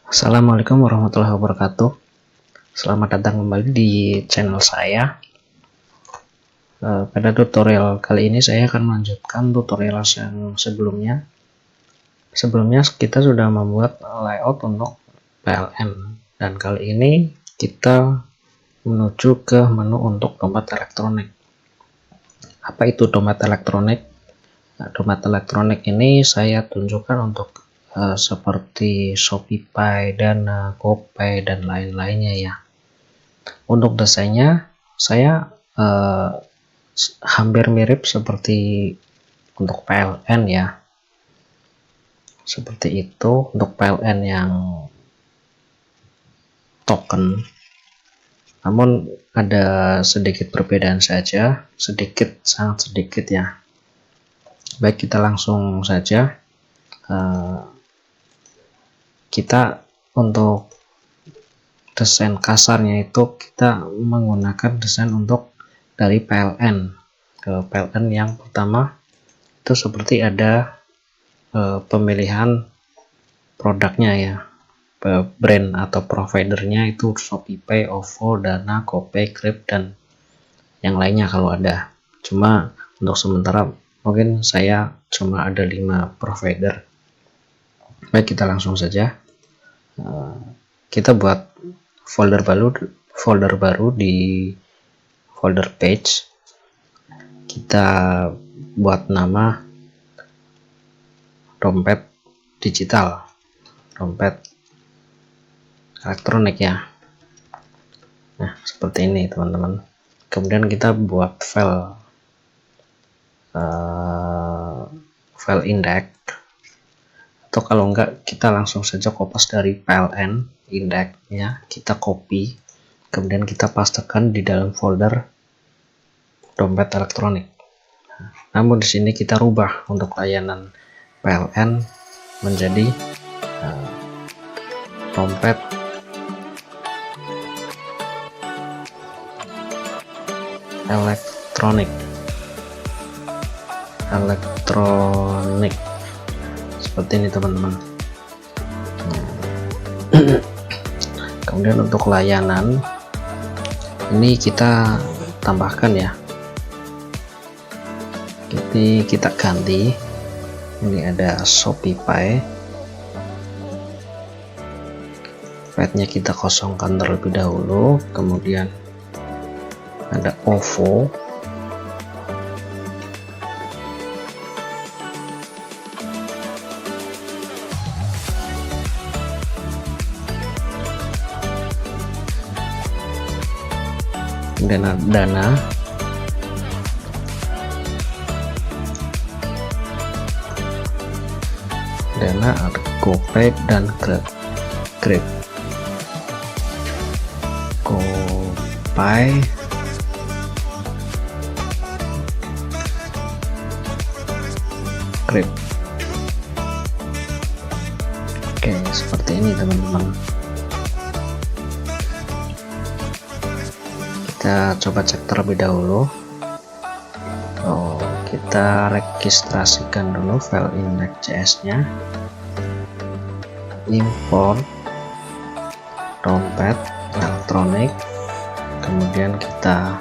Assalamualaikum warahmatullahi wabarakatuh. Selamat datang kembali di channel saya. Pada tutorial kali ini saya akan melanjutkan tutorial yang sebelumnya. Sebelumnya kita sudah membuat layout untuk PLN, dan kali ini kita menuju ke menu untuk dompet elektronik. Apa itu dompet elektronik? Nah, dompet elektronik ini saya tunjukkan untuk seperti Shopee, Dana, GoPay, dan lain-lainnya ya. Untuk desainnya saya hampir mirip seperti untuk PLN ya, seperti itu untuk PLN yang token, namun ada sedikit perbedaan saja, sangat sedikit ya. Baik, kita langsung saja. Kita untuk desain kasarnya itu kita menggunakan desain untuk dari PLN ke PLN. Yang pertama itu seperti ada pemilihan produknya ya, brand atau providernya itu Shopee, OVO, Dana, GoPay, Grab, dan yang lainnya kalau ada. Cuma untuk sementara mungkin saya cuma ada 5 provider. Baik, kita langsung saja. Kita buat folder baru di folder page. Kita buat nama dompet digital, dompet elektronik ya. Nah, seperti ini teman-teman. Kemudian kita buat file index, atau kalau enggak kita langsung saja kopas dari PLN indexnya, kita copy, kemudian kita pastekan di dalam folder dompet elektronik. Namun di sini kita rubah untuk layanan PLN menjadi dompet elektronik seperti ini teman-teman. Kemudian untuk layanan ini kita tambahkan ya, jadi kita ganti, ini ada Shopee Pay, nya kita kosongkan terlebih dahulu. Kemudian ada OVO, Dana, ada GoPay dan Grab. GoPay, Grab. Oke, seperti ini teman-teman. Kita coba cek terlebih dahulu. Kita registrasikan dulu file index.js nya, import dompet elektronik, kemudian kita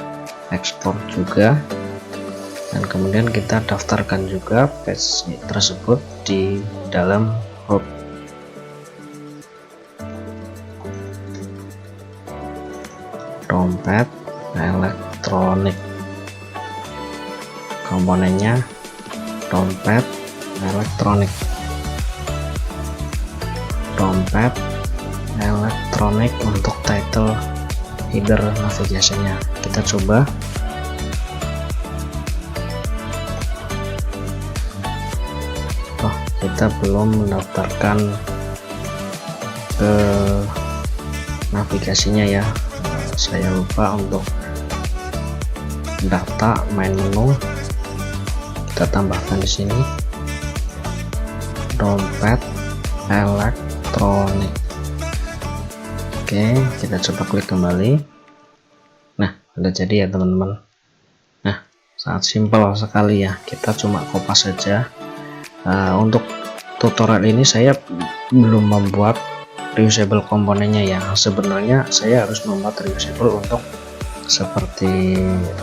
ekspor juga, dan kemudian kita daftarkan juga page tersebut di dalam hub. Dompet elektronik, komponennya dompet elektronik, untuk title, header, navigasinya. Kita coba. Kita belum mendaftarkan ke navigasinya ya, saya lupa untuk data main menu. Kita tambahkan di sini dompet elektronik. Oke, kita coba klik kembali. Nah, udah jadi ya teman-teman. Nah, sangat simpel sekali ya, kita cuma kopas saja. Untuk tutorial ini saya belum membuat reusable komponennya ya. Sebenarnya saya harus membuat reusable untuk seperti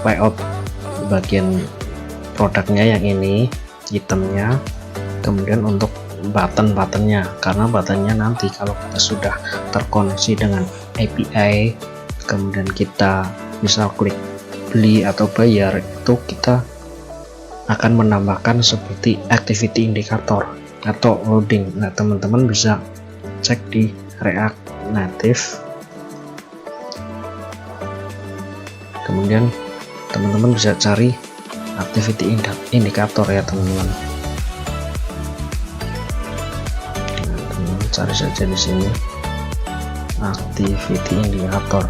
layout bagian produknya yang ini, itemnya, kemudian untuk buttonnya, karena buttonnya nanti kalau kita sudah terkoneksi dengan API, kemudian kita misal klik beli atau bayar, itu kita akan menambahkan seperti activity indicator atau loading. Nah, teman-teman bisa cek di React Native, kemudian teman-teman bisa cari activity indicator ya teman-teman. Nah, teman-teman cari saja di sini activity indicator.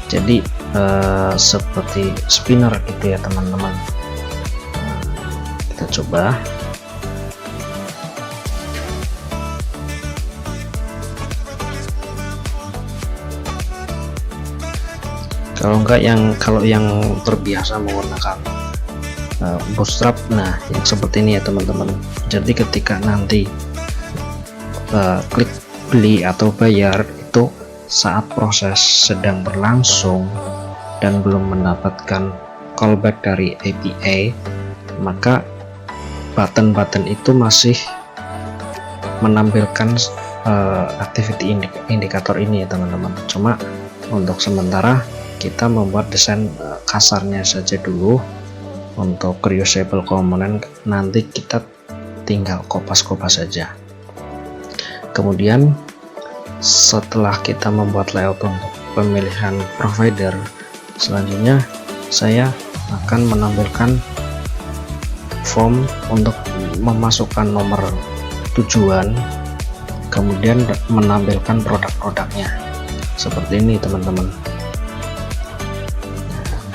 Jadi seperti spinner gitu ya teman-teman. Kita coba. Kalau yang terbiasa menggunakan Bootstrap, nah yang seperti ini ya teman-teman. Jadi ketika nanti klik beli atau bayar, itu saat proses sedang berlangsung dan belum mendapatkan callback dari API, maka button itu masih menampilkan activity indicator ini ya teman-teman. Cuma untuk sementara kita membuat desain kasarnya saja dulu. Untuk reusable component nanti kita tinggal kopas-kopas saja. Kemudian setelah kita membuat layout untuk pemilihan provider, selanjutnya saya akan menampilkan form untuk memasukkan nomor tujuan, kemudian menampilkan produk-produknya seperti ini teman-teman.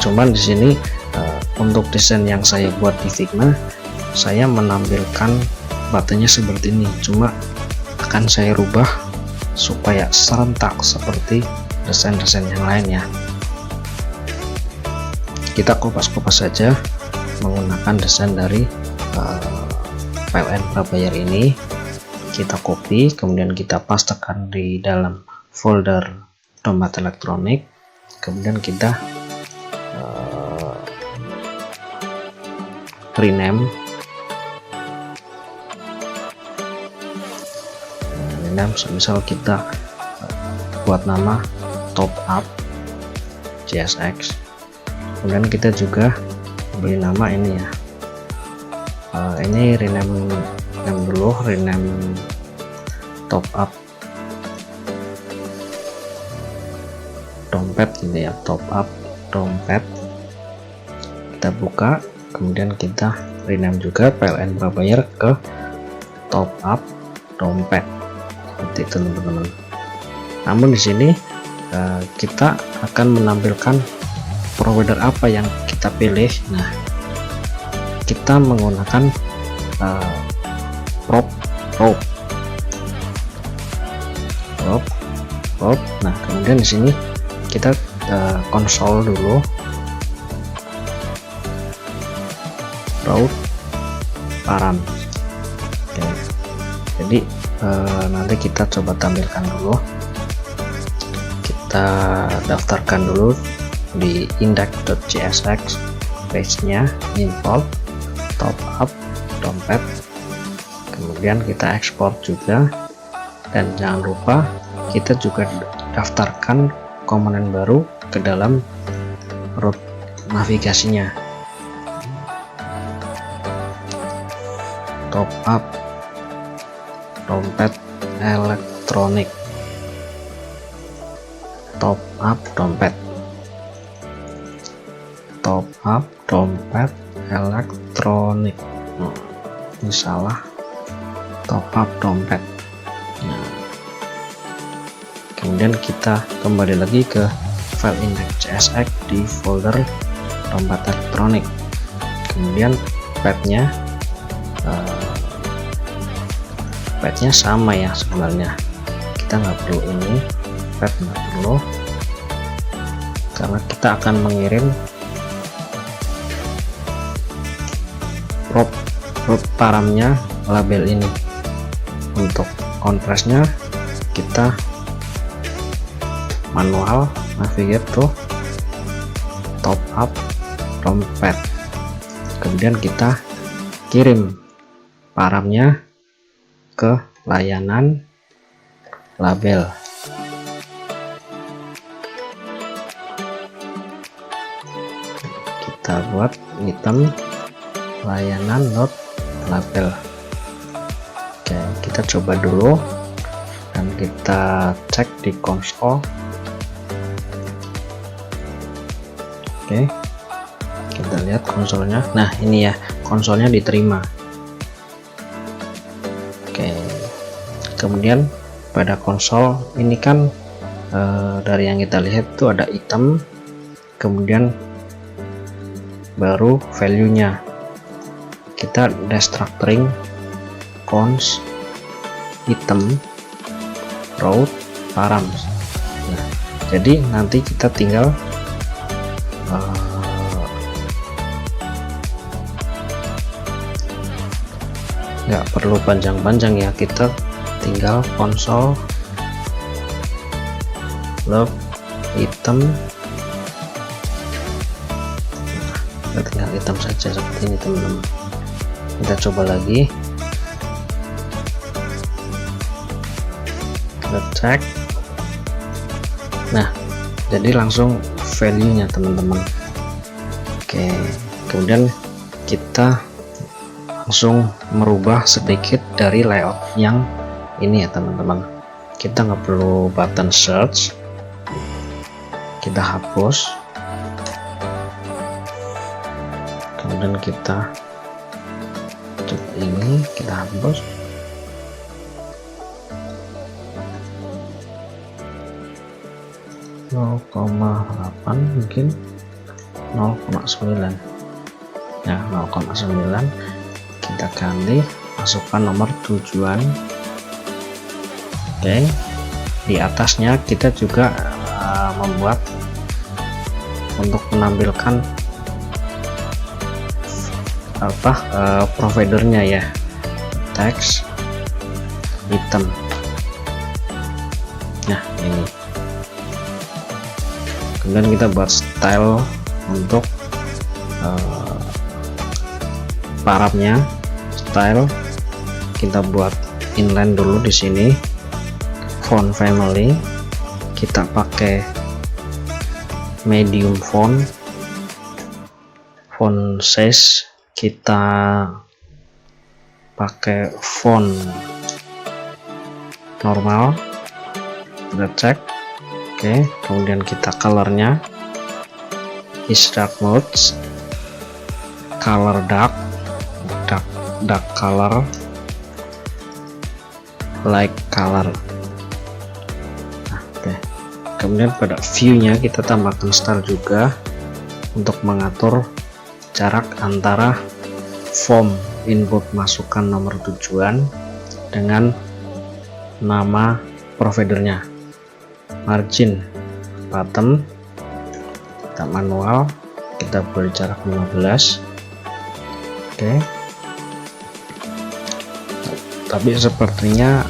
Cuman di sini untuk desain yang saya buat di Figma, saya menampilkan buttonnya seperti ini, cuma akan saya rubah supaya serentak seperti desain-desain yang lainnya. Kita kopas-kopas saja menggunakan desain dari PLN Prabayar ini. Kita copy, kemudian kita pastekan di dalam folder dompet elektronik, kemudian kita rename. Misal kita buat nama top up JSX, kemudian kita juga beri nama ini ya, ini rename dulu, rename top up dompet gitu ya, top up dompet. Kita buka, kemudian kita rename juga PLN Prabayar ke top up dompet seperti itu teman-teman. Namun di sini kita akan menampilkan provider apa yang kita pilih. Nah, kita menggunakan prop. Nah, kemudian di sini kita konsol dulu route param. Oke. Jadi nanti kita coba tampilkan dulu, kita daftarkan dulu di index.csx page-nya, import top up dompet, kemudian kita ekspor juga, dan jangan lupa kita juga daftarkan komponen baru ke dalam root navigasinya, top up dompet elektronik, top up dompet elektronik. Ini salah, top up dompet. Nah, kemudian kita kembali lagi ke file index.csx di folder dompet elektronik, kemudian path-nya sama ya sebenarnya, kita nggak perlu ini, path nggak perlu, karena kita akan mengirim prop paramnya label ini. Untuk on press-nya kita manual navigate to top up dompet, kemudian kita kirim paramnya ke layanan label. Kita buat item layanan not label. Oke, kita coba dulu dan kita cek di konsol. Oke, kita lihat konsolnya. Nah, ini ya, konsolnya diterima. Oke, kemudian pada konsol ini kan dari yang kita lihat itu ada item, kemudian baru value-nya. Kita destructuring cons item route params. Nah, jadi nanti kita tinggal nggak perlu panjang-panjang ya, kita tinggal konsol log item, kita tinggal item saja seperti ini teman-teman. Kita coba lagi, kita cek. Nah, jadi langsung value nya teman-teman. Oke, kemudian kita langsung merubah sedikit dari layout yang ini ya teman-teman. Kita nggak perlu button search, kita hapus, kemudian kita coba ini, kita hapus. .8 mungkin 0,9 ya, 0,9 kita ganti, masukkan nomor tujuan. Oke, di atasnya kita juga membuat untuk menampilkan providernya ya, teks item. Nah, ini kemudian kita buat style untuk parapnya. Style kita buat inline dulu di sini. Font family kita pakai medium font. Font size kita pakai font normal. Kita cek. Oke, kemudian kita colornya is dark modes, color dark color, light color. Nah, oke. Kemudian pada view-nya kita tambahkan style juga untuk mengatur jarak antara form input masukkan nomor tujuan dengan nama providernya. Margin bottom kita manual, kita beri jarak 15. Oke, tapi sepertinya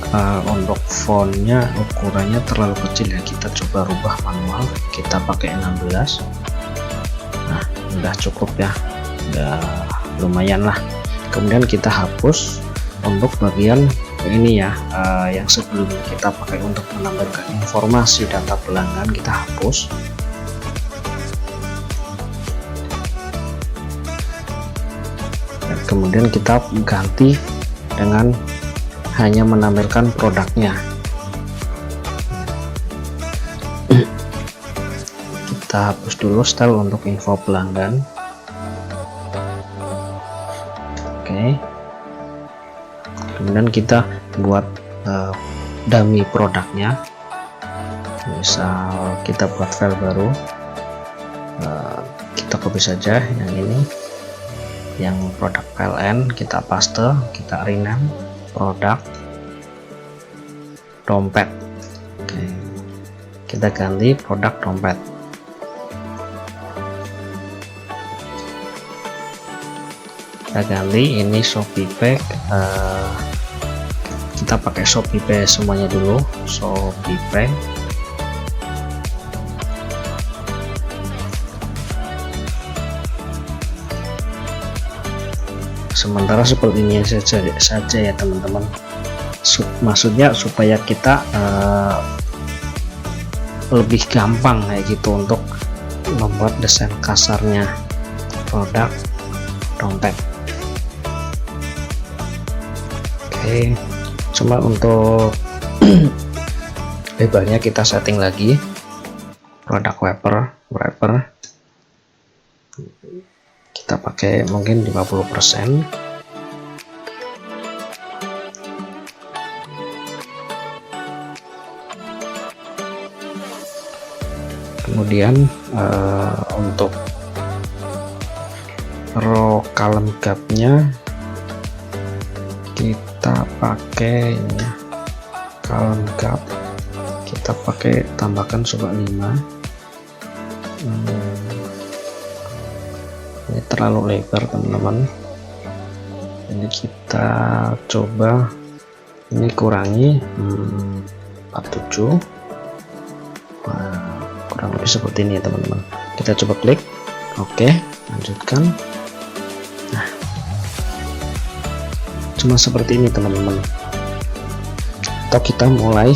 untuk fontnya ukurannya terlalu kecil ya, kita coba rubah manual, kita pakai 16. Nah, udah cukup ya, udah lumayan lah. Kemudian kita hapus untuk bagian ini ya, yang sebelumnya kita pakai untuk menambahkan informasi data pelanggan, kita hapus. Dan kemudian kita ganti dengan hanya menampilkan produknya. Kita hapus dulu style untuk info pelanggan. Oke, kemudian kita buat dummy produknya. Misal kita buat file baru, kita copy saja yang ini, yang produk PLN, kita paste, kita rename produk dompet. Oke, kita ganti produk dompet. Kita ganti ini Shopee Pack, kita pakai Shopee Pay semuanya dulu. Shopee Pay. Sementara seperti ini saja ya teman-teman. Maksudnya supaya kita lebih gampang kayak gitu untuk membuat desain kasarnya produk dompet. Oke, cuma untuk labelnya kita setting lagi produk wrapper kita pakai mungkin 50%. Kemudian untuk row column gapnya kita pakai ini, column gap kita pakai tambahkan coba 5. Ini terlalu lebar teman-teman, ini kita coba ini kurangi 47. Kurang lebih seperti ini ya teman-teman. Kita coba klik oke, lanjutkan. Nah, cuma seperti ini teman-teman. Atau kita mulai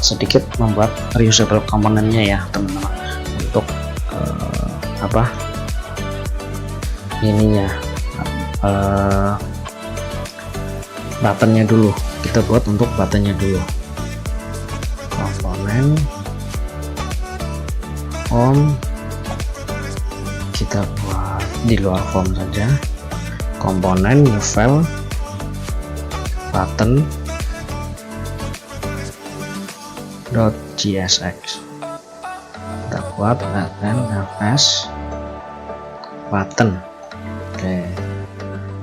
sedikit membuat reusable komponennya ya teman-teman, untuk ininya buttonnya dulu. Kita buat untuk buttonnya dulu. Komponen form kita buat di luar form saja. Komponen new file button .jsx kita buat fs button. Oke,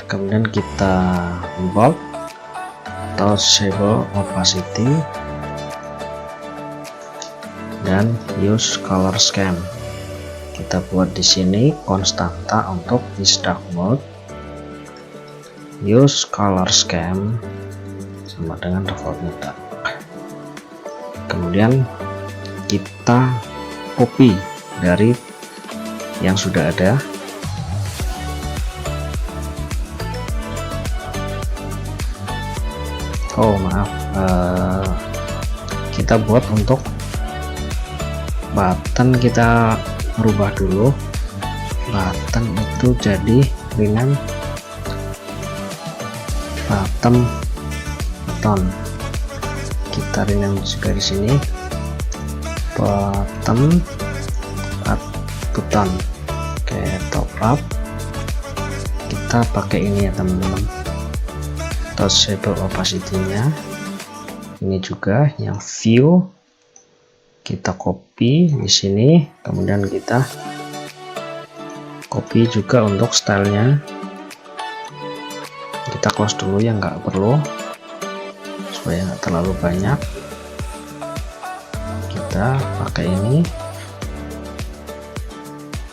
kemudian kita import touchable opacity dan use color scheme. Kita buat di sini konstanta untuk this dark mode, use color scheme sama dengan defaultnya dark. Kemudian kita copy dari yang sudah ada. Oh maaf, kita buat untuk button, kita rubah dulu button itu jadi dengan button. Kita rename juga di sini button. Oke, top up kita pakai ini ya teman-teman, touchable opacity-nya. Ini juga yang view kita copy di sini, kemudian kita copy juga untuk stylenya. Kita close dulu yang nggak perlu supaya nggak terlalu banyak. Kita pakai ini,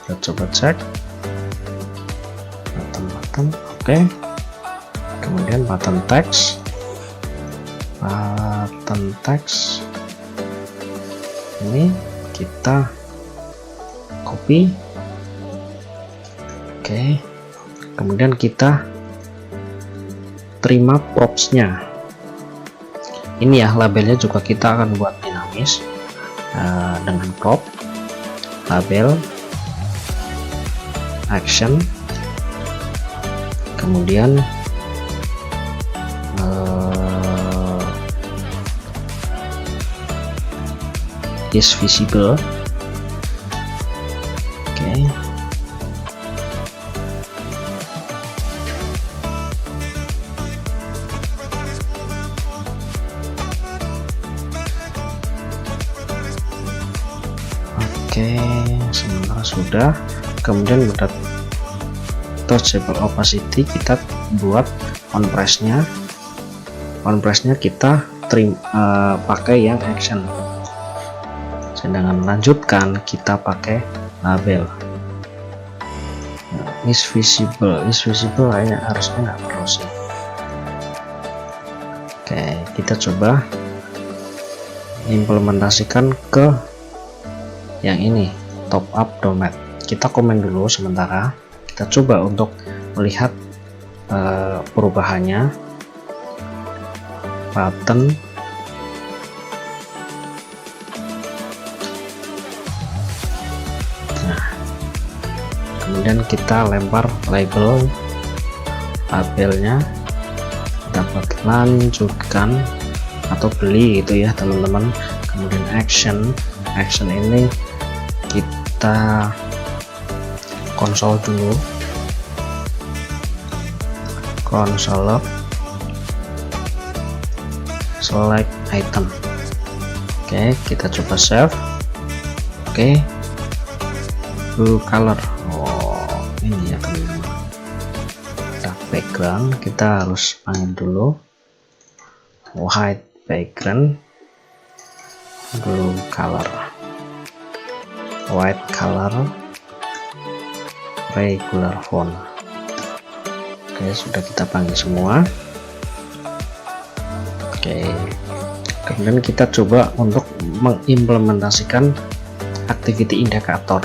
kita coba cek button. Oke, kemudian button text ini kita copy. Oke, kemudian kita terima propsnya. Ini ya labelnya juga kita akan buat dinamis dengan prop label action, kemudian is visible. Oke, sementara sudah. Kemudian pada touchable opacity kita buat on press-nya kita pakai yang action, sedangkan lanjutkan kita pakai label. Is visible kayaknya harusnya nggak perlu sih. Oke, kita coba implementasikan ke yang ini, top up domain. Kita komen dulu sementara, kita coba untuk melihat perubahannya. Button, nah kemudian kita lempar labelnya, dapat lanjutkan atau beli gitu ya teman-teman. Kemudian action ini kita konsol dulu, konsol log, select item. Oke, kita coba save. Oke, blue color. Oh, ini ya teman-teman. Kita background, kita harus panggil dulu white background, blue color, white color, regular font. Oke, sudah kita panggil semua. Oke, kemudian kita coba untuk mengimplementasikan activity indicator.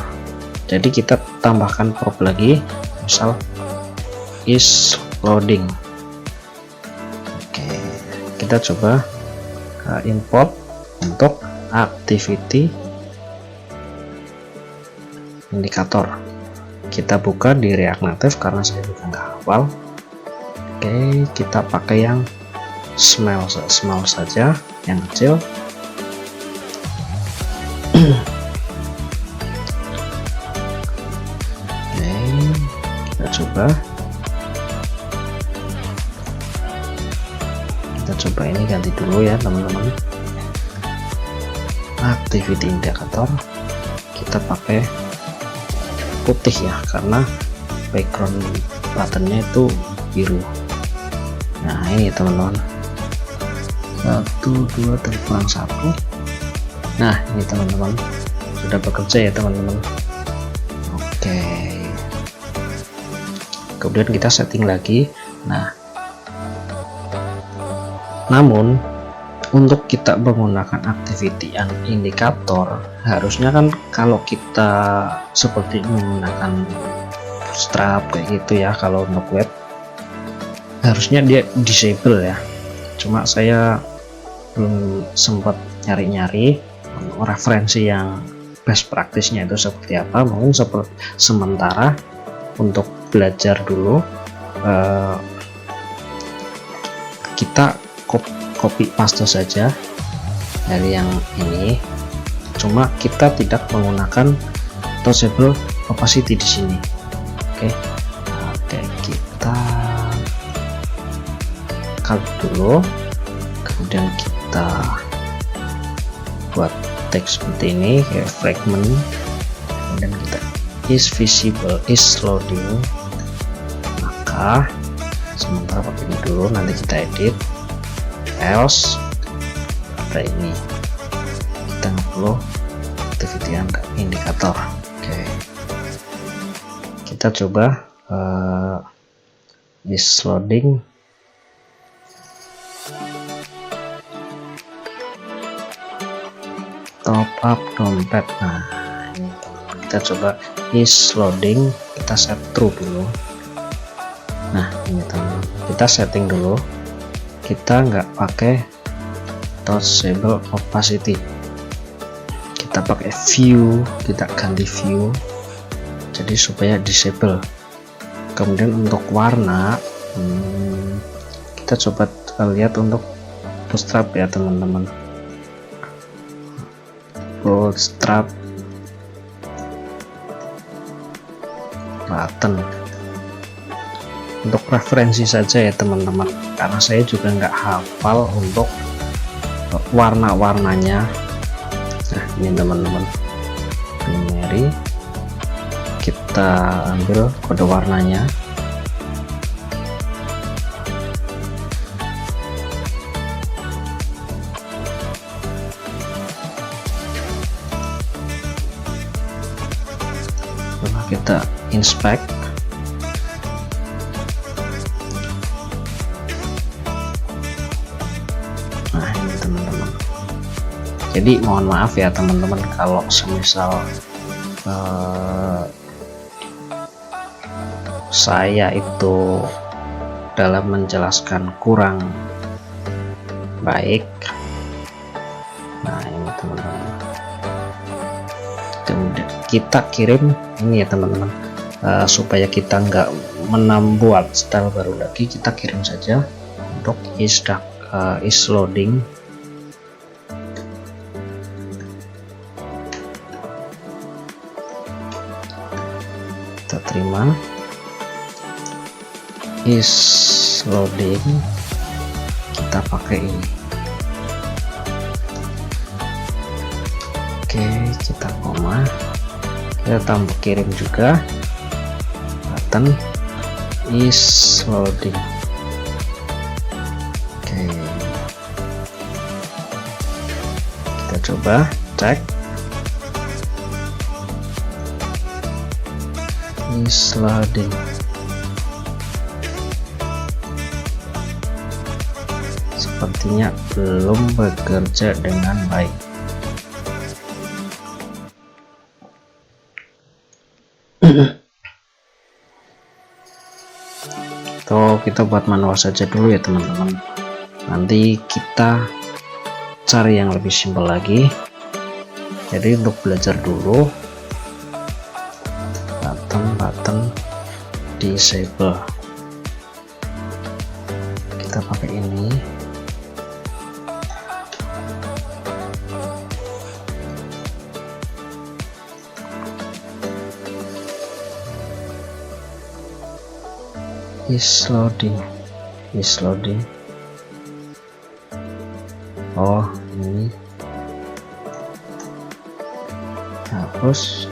Jadi kita tambahkan prop lagi, misal is loading. Oke, kita coba import untuk activity indicator. Kita buka di React Native karena saya juga nggak hafal. Oke, kita pakai yang small saja, yang kecil. Oke, kita coba ini ganti dulu ya teman-teman. Activity indicator kita pakai putih ya, karena background buttonnya itu biru. Nah ini teman-teman, 1 2 kurang 1. Nah ini teman-teman sudah bekerja ya teman-teman. Oke, kemudian kita setting lagi. Nah, namun untuk kita menggunakan activity indicator, harusnya kan kalau kita seperti menggunakan Bootstrap kayak gitu ya, kalau untuk web harusnya dia disable ya. Cuma saya belum sempat nyari-nyari referensi yang best practice-nya itu seperti apa. Mungkin sementara untuk belajar dulu kita copy paste saja dari yang ini. Cuma kita tidak menggunakan touchable opacity di sini. Oke, kita klik dulu, kemudian kita buat teks seperti ini kayak fragment, kemudian kita is visible is loading. Maka sementara pakai ini dulu, nanti kita edit. Else ada ini, kita nggak perlu activity indicator. Oke, kita coba is loading. Top up dompet. Nah ini kita coba is loading, kita set true dulu. Nah ini teman-teman, kita setting dulu, kita nggak pakai touchable opacity, kita pakai view, kita ganti view jadi supaya disable. Kemudian untuk warna kita coba lihat untuk Bootstrap ya teman-teman. Bootstrap button untuk referensi saja ya teman-teman, karena saya juga nggak hafal untuk warna-warnanya. Nah ini teman-teman, primary, kita ambil kode warnanya. Coba kita inspect. Jadi mohon maaf ya teman-teman kalau semisal saya itu dalam menjelaskan kurang baik. Nah ini teman-teman, kemudian kita kirim ini ya teman-teman, supaya kita nggak membuat style baru lagi, kita kirim saja untuk is loading. Kita terima is loading, kita pakai ini. Oke, kita koma, kita tambah kirim juga button is loading. Oke, kita coba cek is loading. Sepertinya belum bekerja dengan baik. Tuh, kita buat manual saja dulu ya teman-teman. Nanti kita cari yang lebih simpel lagi. Jadi untuk belajar dulu button disable, kita pakai ini. Is loading. Oh ini hapus.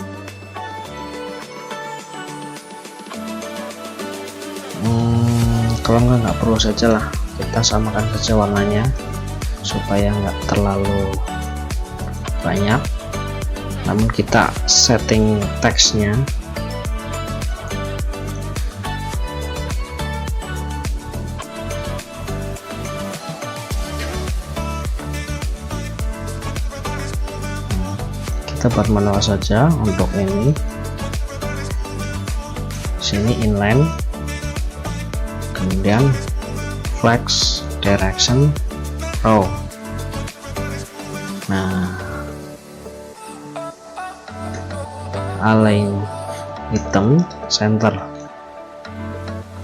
Kalau nggak perlu saja lah, kita samakan saja warnanya supaya nggak terlalu banyak, namun kita setting teksnya. Kita buat manual saja untuk ini. Sini inline, kemudian flex direction row. Nah, align item center.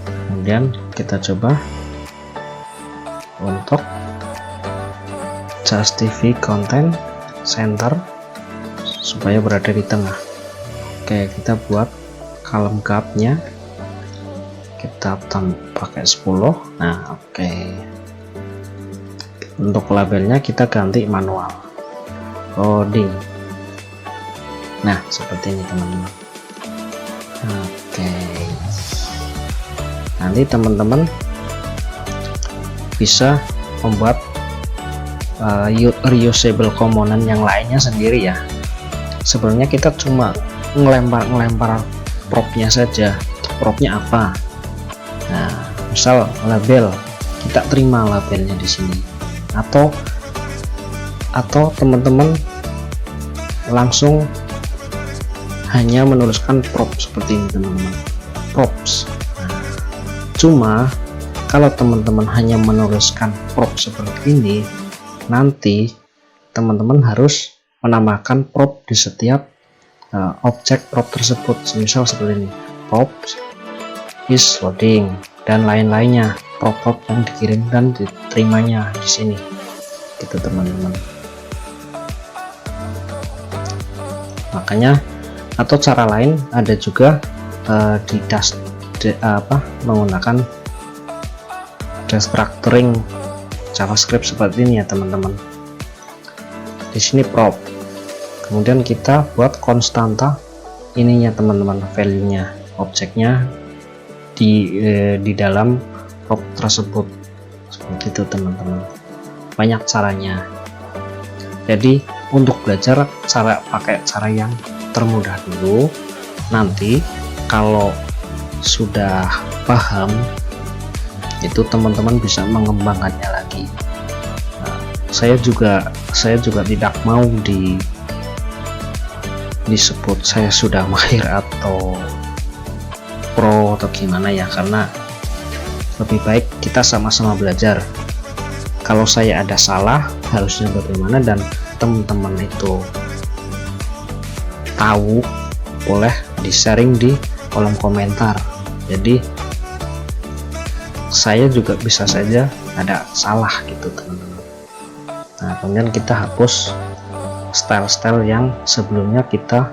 Kemudian kita coba untuk justify content center supaya berada di tengah. Oke, kita buat column gapnya, kita pakai 10. Nah oke, untuk labelnya kita ganti manual loading. Nah seperti ini teman-teman. Oke, nanti teman-teman bisa membuat reusable component yang lainnya sendiri ya. Sebenarnya kita cuma ngelempar propnya saja. Propnya apa? Nah, misal label, kita terima labelnya di sini. Atau teman-teman langsung hanya menuliskan prop seperti ini teman-teman. Props. Nah, cuma kalau teman-teman hanya menuliskan prop seperti ini, nanti teman-teman harus menambahkan prop di setiap objek prop tersebut. Misal seperti ini, props is loading dan lain-lainnya, prop yang dikirim dan diterimanya di sini, gitu teman-teman. Makanya, atau cara lain ada juga di menggunakan destructuring JavaScript seperti ini ya teman-teman. Di sini prop, kemudian kita buat konstanta ininya teman-teman, value-nya, objeknya di dalam prop tersebut, seperti itu teman-teman. Banyak caranya. Jadi untuk belajar pakai cara yang termudah dulu, nanti kalau sudah paham itu teman-teman bisa mengembangkannya lagi. Nah, saya juga tidak mau disebut saya sudah mahir atau pro atau gimana ya, karena lebih baik kita sama-sama belajar. Kalau saya ada salah harusnya bagaimana dan teman-teman itu tahu, boleh di-sharing di kolom komentar. Jadi saya juga bisa saja ada salah gitu teman-teman. Nah, kemudian kita hapus style-style yang sebelumnya kita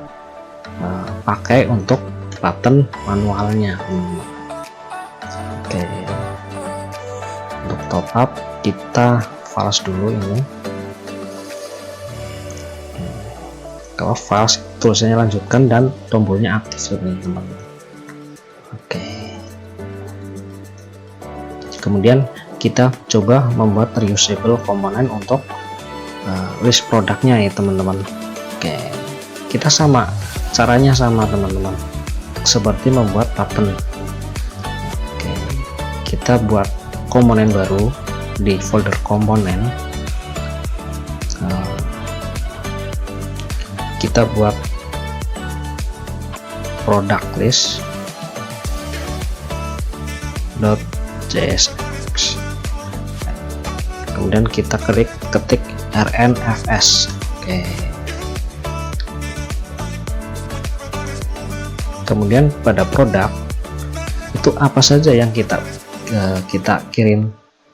pakai untuk button manualnya. Oke, untuk top up kita false dulu ini. Kalau false tulisannya lanjutkan dan tombolnya aktif teman-teman. Oke, kemudian kita coba membuat reusable komponen untuk list produknya ya teman-teman. Oke, kita caranya sama teman-teman, seperti membuat button. Oke, kita buat komponen baru di folder komponen. Kita buat product list .jsx, kemudian kita ketik rnfs. Oke, kemudian pada produk itu apa saja yang kita kirim,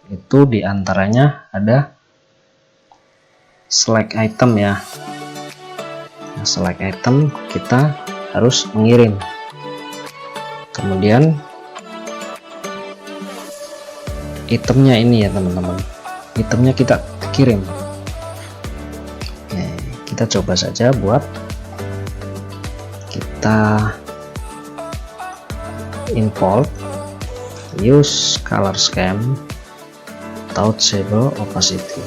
itu diantaranya ada select item ya. Nah, select item kita harus mengirim, kemudian itemnya ini ya teman-teman, itemnya kita kirim. Oke, kita coba saja buat, kita import use color scheme touchable opacity.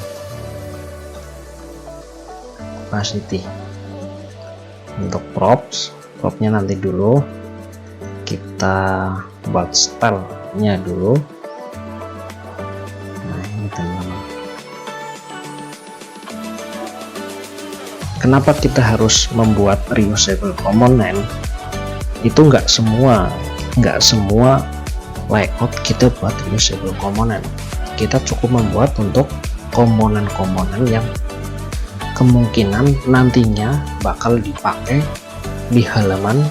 Untuk propnya nanti dulu, kita buat stylenya dulu. Nah, ini teman-teman, kenapa kita harus membuat reusable komponen? Itu nggak semua layout kita buat reusable komponen. Kita cukup membuat untuk komponen-komponen yang kemungkinan nantinya bakal dipakai di halaman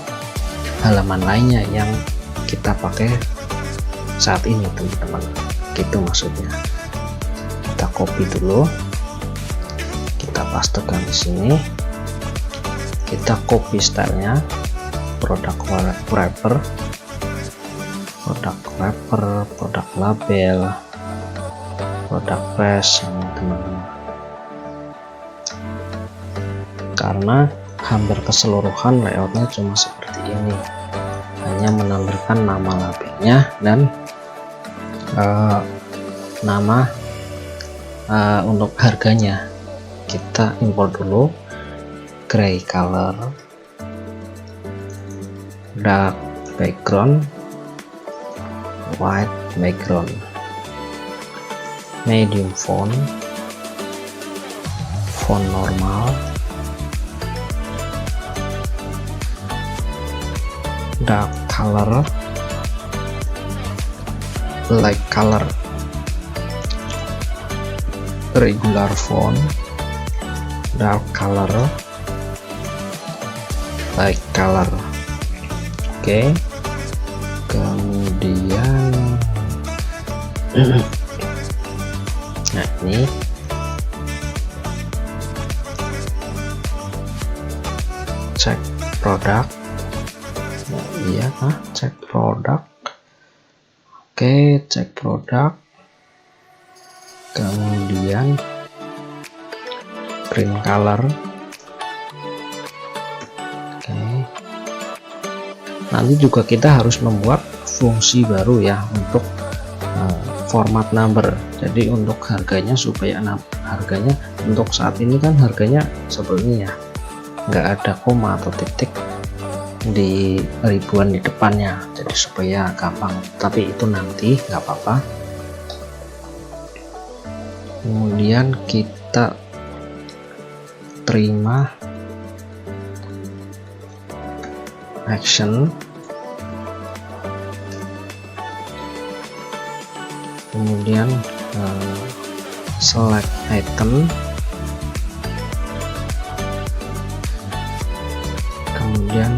lainnya yang kita pakai saat ini teman-teman, gitu maksudnya. Kita copy dulu, kita pastekan di sini, kita copy stylenya, product wrapper, product label, product press, teman-teman. Karena hampir keseluruhan layoutnya cuma seperti ini, hanya menampilkan nama labelnya dan nama untuk harganya. Kita import dulu gray color, dark background, white background, medium font normal, dark color, light color, regular font, dark color, light color. Oke, kemudian nah ini cek produk. Iya kah? Cek produk. Oke, cek produk, kemudian green color. Oke, nanti juga kita harus membuat fungsi baru ya untuk format number. Jadi untuk harganya, supaya harganya untuk saat ini kan harganya seperti ini ya, nggak ada koma atau titik di ribuan di depannya, jadi supaya gampang, tapi itu nanti nggak apa-apa. kemudian kita terima action, kemudian select item, kemudian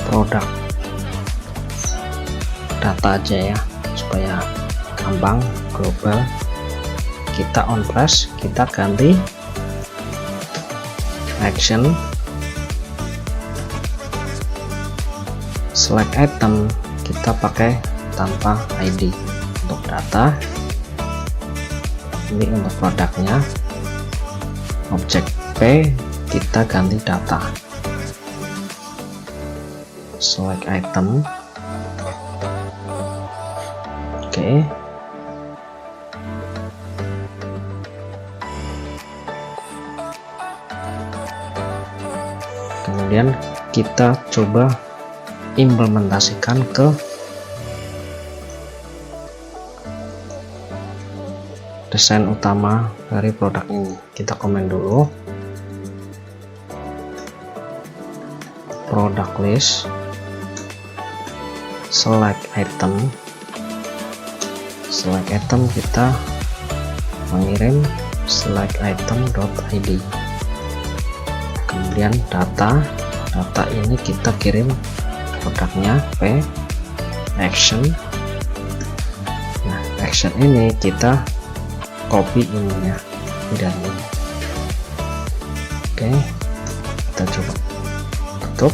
produk, data aja ya supaya gampang. Global, kita on press, kita ganti action, select item, kita pakai tanpa ID. Untuk data ini untuk produknya, objek P kita ganti data, select item, oke. Kemudian kita coba implementasikan ke desain utama dari produk ini. Kita komen dulu product list, select item, kita mengirim select item.id, kemudian data ini kita kirim produknya P, action. Nah, action ini kita copy ininya dan ini. Oke, kita coba tutup.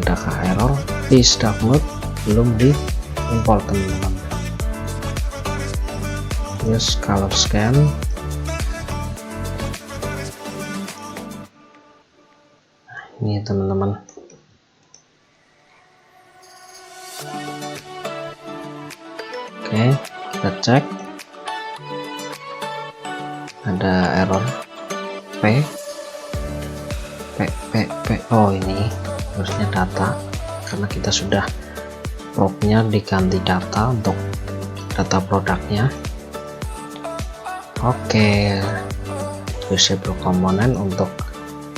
Adakah error? Is download belum di import teman-teman. Use color scan. Ini teman-teman. Oke, kita cek. Ada error P. Oh, ini harusnya data, karena kita sudah prop-nya diganti data untuk data produknya. Oke, disable komponen untuk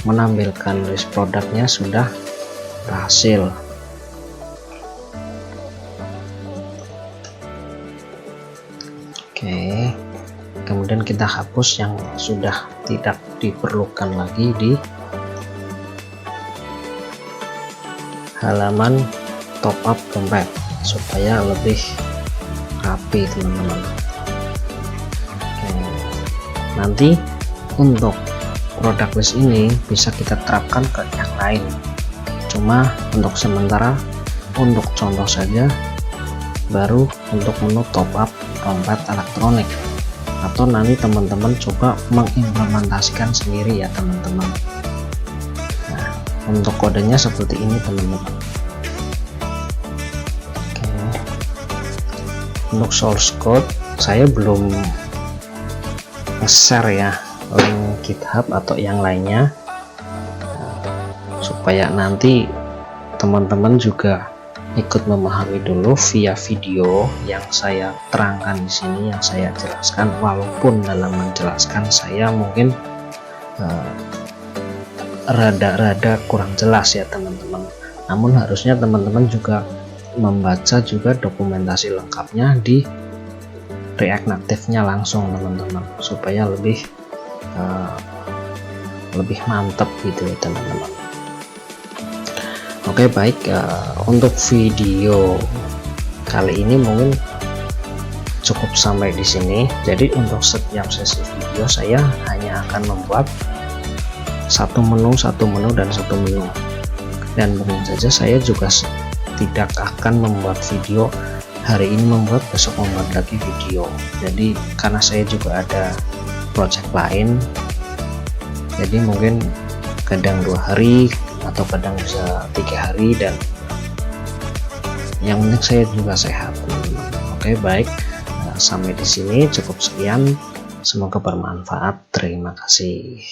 menampilkan list produknya sudah berhasil. Oke, kemudian kita hapus yang sudah tidak diperlukan lagi di halaman top up dompet supaya lebih rapi teman-teman. Oke, nanti untuk produk list ini bisa kita terapkan ke yang lain, cuma untuk sementara untuk contoh saja, baru untuk menu top up dompet elektronik, atau nanti teman-teman coba mengimplementasikan sendiri ya teman-teman. Nah, untuk kodenya seperti ini teman-teman. Oke. Untuk source code saya belum nge-share ya link GitHub atau yang lainnya, supaya nanti teman-teman juga ikut memahami dulu via video yang saya terangkan di sini, yang saya jelaskan. Walaupun dalam menjelaskan saya mungkin rada-rada kurang jelas ya teman-teman, namun harusnya teman-teman juga membaca juga dokumentasi lengkapnya di React Native-nya langsung teman-teman, supaya lebih mantap gitu ya teman-teman. Oke, baik, untuk video kali ini mungkin cukup sampai di sini. Jadi untuk setiap sesi video saya hanya akan membuat satu menu dan satu menu, dan mungkin saja saya juga tidak akan membuat video hari ini membuat, besok membuat lagi video. Jadi karena saya juga ada project lain, jadi mungkin kadang 2 hari atau kadang bisa 3 hari, dan yang penting saya juga sehat teman-teman. Oke, baik, sampai di sini cukup sekian, semoga bermanfaat. Terima kasih.